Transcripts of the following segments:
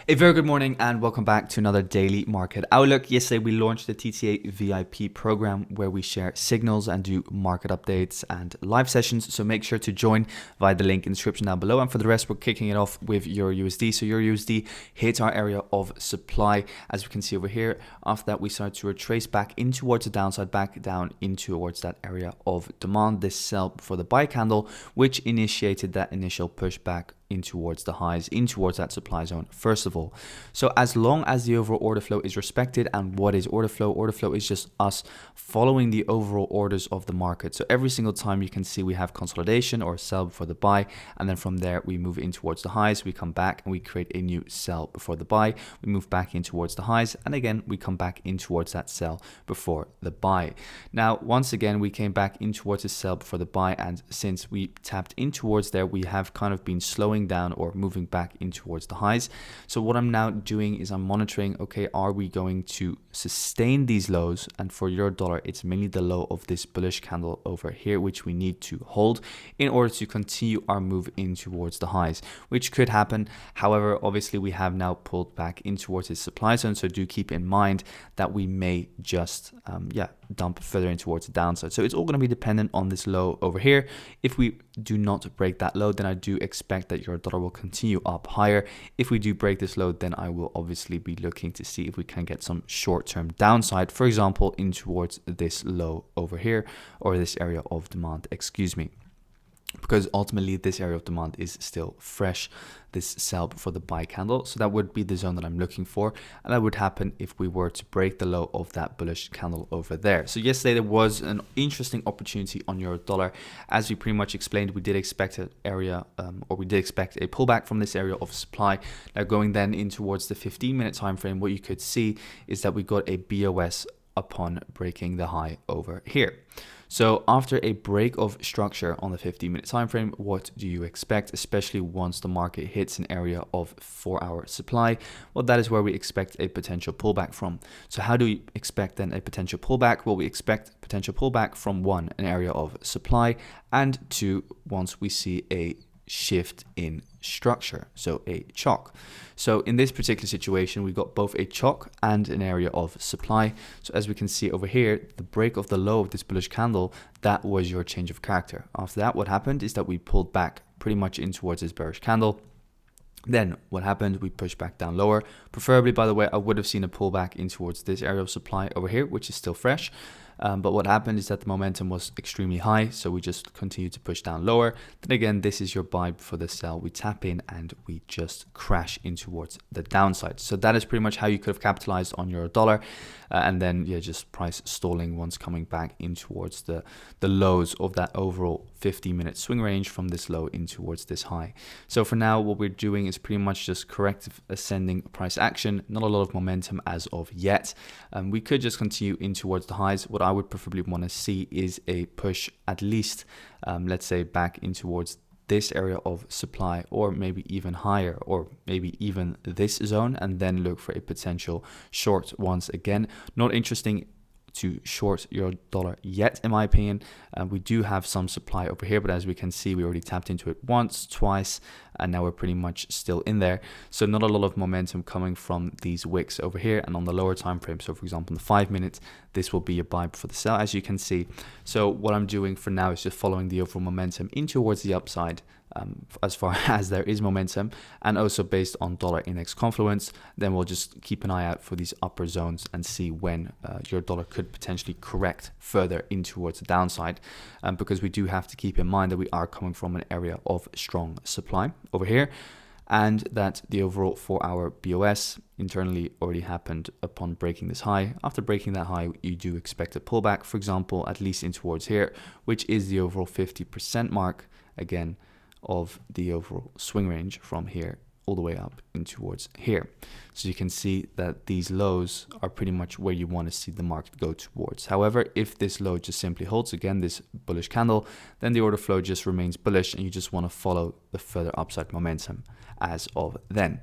A very good morning and welcome back to another daily market outlook. Yesterday we launched the TTA VIP program where we share signals and do market updates and live sessions. So make sure to join via the link in the description down below. And for the rest, we're kicking it off with EURUSD. So EURUSD hit our area of supply, as we can see over here. After that, we started to retrace back in towards the downside, back down in towards that area of demand. This sell for the buy candle, which initiated that initial pushback in towards the highs, in towards that supply zone first of all. So as long as the overall order flow is respected, and what is order flow? Order flow is just us following the overall orders of the market. So every single time you can see we have consolidation or sell before the buy, and then from there we move in towards the highs, we come back and we create a new sell before the buy, we move back in towards the highs, and again we come back in towards that sell before the buy. Now once again we came back in towards the sell before the buy, and since we tapped in towards there, we have kind of been slowing down or moving back in towards the highs. So what I'm now doing is I'm monitoring, okay, are we going to sustain these lows? And for euro dollar, it's mainly the low of this bullish candle over here, which we need to hold in order to continue our move in towards the highs, which could happen. However, obviously we have now pulled back in towards this supply zone, so do keep in mind that we may just dump further in towards the downside. So it's all going to be dependent on this low over here. If we do not break that low, then I do expect that your dollar will continue up higher. If we do break this low, then I will obviously be looking to see if we can get some short-term downside, for example, in towards this low over here, or this area of demand, excuse me. Because ultimately this area of demand is still fresh, this sell for the buy candle. So that would be the zone that I'm looking for, and that would happen if we were to break the low of that bullish candle over there. So yesterday there was an interesting opportunity on euro dollar. As we pretty much explained, we did expect an area or we did expect a pullback from this area of supply. Now going then in towards the 15-minute time frame, what you could see is that we got a BOS upon breaking the high over here. So after a break of structure on the 15-minute time frame, what do you expect, especially once the market hits an area of 4-hour supply? Well, that is where we expect a potential pullback from. So how do we expect then a potential pullback? Well, we expect potential pullback from 1, an area of supply, and 2, once we see a shift in structure, so a chock. So in this particular situation, we got both a chock and an area of supply. So as we can see over here, the break of the low of this bullish candle, that was your change of character. After that, what happened is that we pulled back pretty much in towards this bearish candle. Then what happened, we pushed back down lower. Preferably, by the way, I would have seen a pullback in towards this area of supply over here, which is still fresh. But what happened is that the momentum was extremely high, so we just continued to push down lower. Then again, this is your buy for the sell. We tap in and we just crash in towards the downside. So that is pretty much how you could have capitalized on your dollar. And then just price stalling once coming back in towards the lows of that overall 50-minute swing range from this low in towards this high. So for now, what we're doing is pretty much just corrective ascending price action. Not a lot of momentum as of yet. We could just continue in towards the highs. What I would preferably want to see is a push at least, let's say, back in towards this area of supply, or maybe even higher, or maybe even this zone, and then look for a potential short once again. Not interesting to short euro dollar yet, in my opinion. We do have some supply over here, but as we can see, we already tapped into it once, twice, and now we're pretty much still in there. So not a lot of momentum coming from these wicks over here. And on the lower time frame, so for example, in the 5 minutes, this will be a buy for the sell, as you can see. So what I'm doing for now is just following the overall momentum in towards the upside, as far as there is momentum, and also based on dollar index confluence. Then we'll just keep an eye out for these upper zones and see when your dollar could potentially correct further in towards the downside, because we do have to keep in mind that we are coming from an area of strong supply over here, and that the overall 4-hour BOS internally already happened upon breaking this high. After breaking that high, you do expect a pullback, for example, at least in towards here, which is the overall 50% mark, again, of the overall swing range from here all the way up in towards here. So you can see that these lows are pretty much where you want to see the market go towards. However, if this low just simply holds, again, this bullish candle, then the order flow just remains bullish, and you just want to follow the further upside momentum as of then.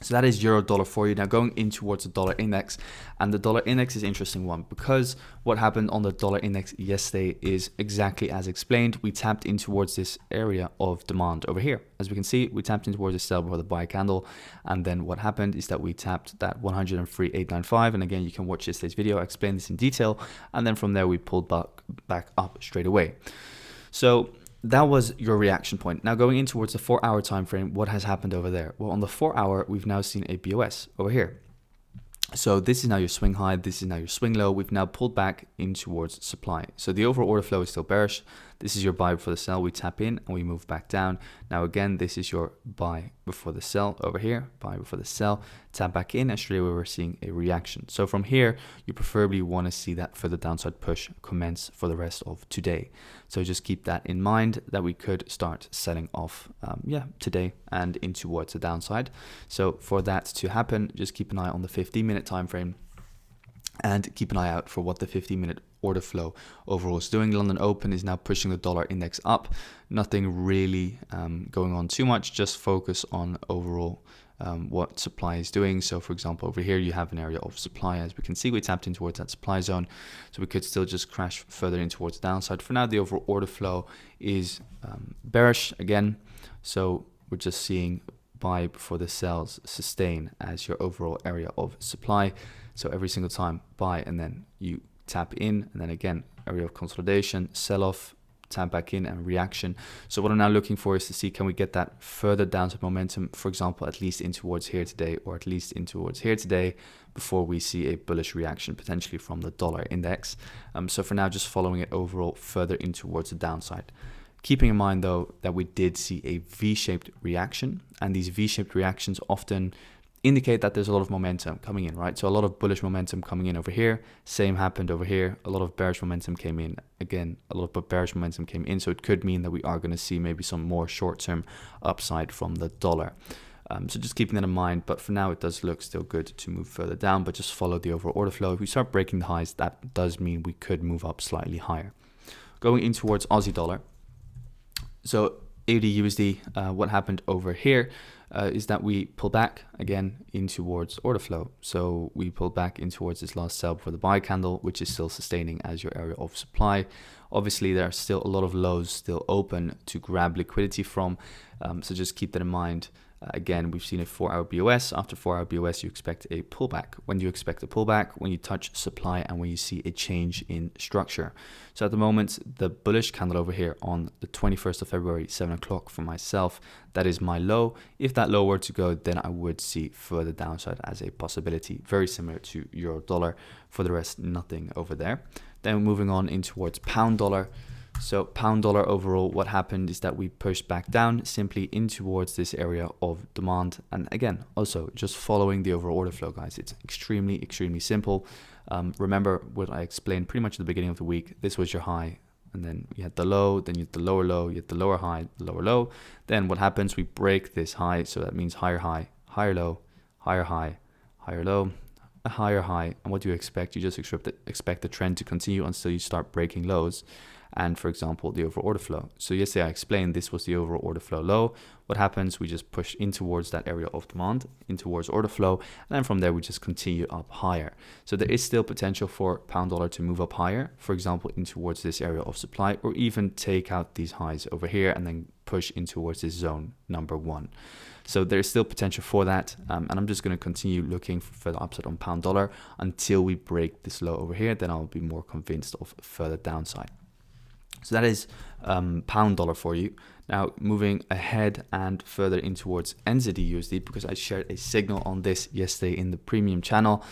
So that is euro dollar for you. Now going in towards the dollar index, and the dollar index is an interesting one because what happened on the dollar index yesterday is exactly as explained. We tapped in towards this area of demand over here. As we can see, we tapped in towards the sell before the buy candle, and then what happened is that we tapped that 103.895, and again you can watch yesterday's video, I explained this in detail, and then from there we pulled back up straight away. So that was your reaction point. Now going in towards the 4-hour time frame, what has happened over there? Well, on the 4-hour, we've now seen a BOS over here. So this is now your swing high, this is now your swing low. We've now pulled back in towards supply. So the overall order flow is still bearish. This is your buy before the sell. We tap in and we move back down. Now again, this is your buy before the sell over here, buy before the sell, tap back in, and straight away we're seeing a reaction. So from here, you preferably want to see that further downside push commence for the rest of today. So just keep that in mind that we could start selling off today and in towards the downside. So for that to happen, just keep an eye on the 15-minute time frame and keep an eye out for what the 15-minute order flow overall is doing. London Open is now pushing the dollar index up. Nothing really going on too much, just focus on overall what supply is doing. So for example, over here you have an area of supply. As we can see, we tapped in towards that supply zone, so we could still just crash further in towards the downside. For now, the overall order flow is bearish again, so we're just seeing buy before the sells sustain as your overall area of supply. So every single time buy, and then you tap in, and then again area of consolidation, sell off, tap back in, and reaction. So what I'm now looking for is to see, can we get that further downside momentum, for example, at least in towards here today, or at least in towards here today, before we see a bullish reaction potentially from the dollar index. So for now, just following it overall further in towards the downside. Keeping in mind though that we did see a V-shaped reaction, and these V-shaped reactions often indicate that there's a lot of momentum coming in, right? So a lot of bullish momentum coming in over here. Same happened over here. A lot of bearish momentum came in. Again, a lot of bearish momentum came in. So it could mean that we are going to see maybe some more short-term upside from the dollar. So just keeping that in mind. But for now, it does look still good to move further down, but just follow the overall order flow. If we start breaking the highs, that does mean we could move up slightly higher. Going in towards Aussie dollar. So AUDUSD, what happened over here is that we pull back again in towards order flow. So we pull back in towards this last sell for the buy candle, which is still sustaining as your area of supply. Obviously, there are still a lot of lows still open to grab liquidity from. So just keep that in mind. Again, we've seen a 4-hour BOS. After 4-hour BOS, you expect a pullback. When do you expect a pullback? When you touch supply and when you see a change in structure. So at the moment, the bullish candle over here on the 21st of February, 7 o'clock for myself, that is my low. If that low were to go, then I would see further downside as a possibility. Very similar to euro dollar. For the rest, nothing over there. Then moving on in towards pound dollar. So pound dollar overall, what happened is that we pushed back down simply in towards this area of demand. And again, also just following the overall order flow, guys. It's extremely simple. Remember what I explained pretty much at the beginning of the week. This was your high, and then you had the low, then you had the lower low, you had the lower high, the lower low. Then what happens? We break this high, so that means higher high, higher low, higher high, higher low, a higher high. And what do you expect? You just expect the trend to continue until you start breaking lows. And for example, the overall order flow. So yesterday I explained this was the overall order flow low. What happens? We just push in towards that area of demand, in towards order flow, and then from there we just continue up higher. So there is still potential for pound dollar to move up higher, for example, in towards this area of supply, or even take out these highs over here and then push in towards this zone number 1. So there's still potential for that, and I'm just going to continue looking for further upside on pound dollar until we break this low over here. Then I'll be more convinced of further downside. So that is pound dollar for you. Now moving ahead and further in towards NZDUSD, because I shared a signal on this yesterday in the premium channel.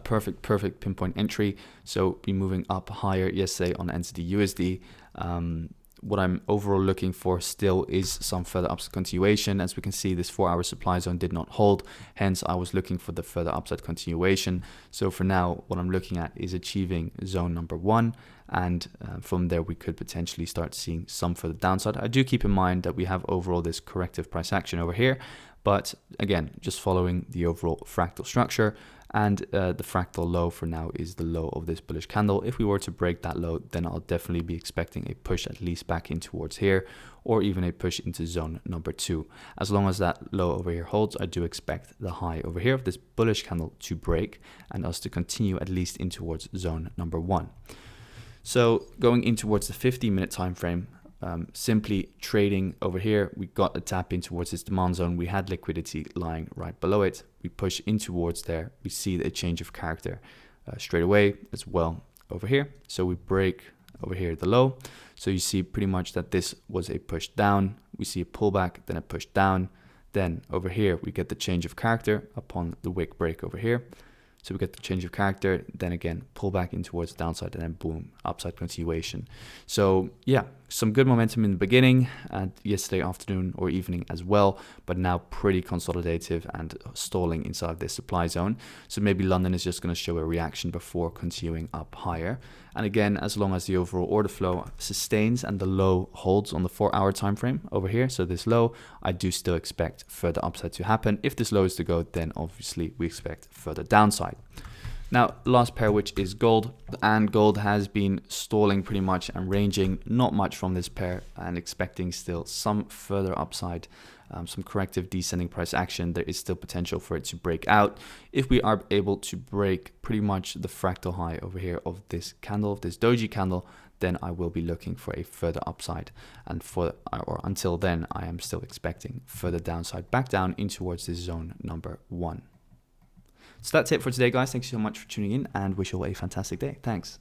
Perfect pinpoint entry. So be moving up higher yesterday on NZDUSD. What I'm overall looking for still is some further upside continuation. As we can see, this 4-hour supply zone did not hold. Hence, I was looking for the further upside continuation. So for now, what I'm looking at is achieving zone number 1. And from there, we could potentially start seeing some further downside. I do keep in mind that we have overall this corrective price action over here. But again, just following the overall fractal structure. And the fractal low for now is the low of this bullish candle. If we were to break that low, then I'll definitely be expecting a push at least back in towards here, or even a push into zone number 2. As long as that low over here holds, I do expect the high over here of this bullish candle to break and us to continue at least in towards zone number 1. So going in towards the 15-minute time frame, simply trading over here, we got a tap in towards this demand zone. We had liquidity lying right below it. We push in towards there. We see a change of character straight away as well over here. So we break over here the low. So you see pretty much that this was a push down. We see a pullback, then a push down. Then over here, we get the change of character upon the wick break over here. So we get the change of character, then again, pull back in towards the downside, and then boom, upside continuation. So yeah, some good momentum in the beginning and yesterday afternoon or evening as well, but now pretty consolidative and stalling inside this supply zone. So maybe London is just going to show a reaction before continuing up higher. And again, as long as the overall order flow sustains and the low holds on the 4-hour time frame over here, so this low, I do still expect further upside to happen. If this low is to go, then obviously we expect further downside. Now, last pair, which is gold, and gold has been stalling pretty much and ranging not much from this pair and expecting still some further upside, some corrective descending price action. There is still potential for it to break out. If we are able to break pretty much the fractal high over here of this candle, of this doji candle, then I will be looking for a further upside. And until then, I am still expecting further downside back down in towards this zone number 1. So that's it for today, guys. Thanks so much for tuning in and wish you all a fantastic day. Thanks.